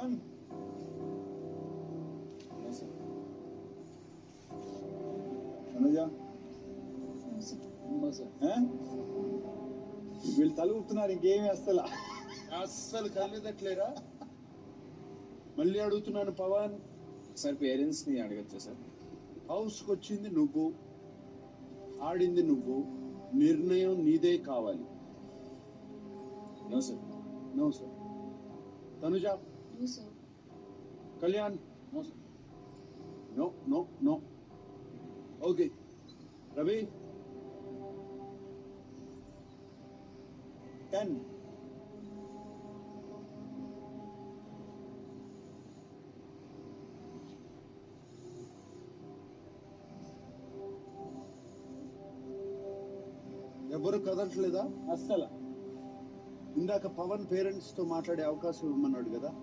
పవన్ అనుజా వీళ్ళు తల ఊపుతున్నారు, ఇంకేమి వస్తలా. అస్సలు కలిదట్లేరా? మళ్ళీ అడుగుతున్నాను పవన్ సార్ పేరెంట్స్ ని అడగచ్చా సార్? హౌస్కి వచ్చింది నువ్వు, ఆడింది నువ్వు, నిర్ణయం నీదే కావాలి. No sir. No sir. Tanuja, No, sir. Kalyan, no sir. No no no. Okay Ravi, 10. ఎవరు కదలట్లేదా? అస్సలు ఇందాక పవన్ పేరెంట్స్ తో మాట్లాడే అవకాశం ఇవ్వమన్నాడు కదా.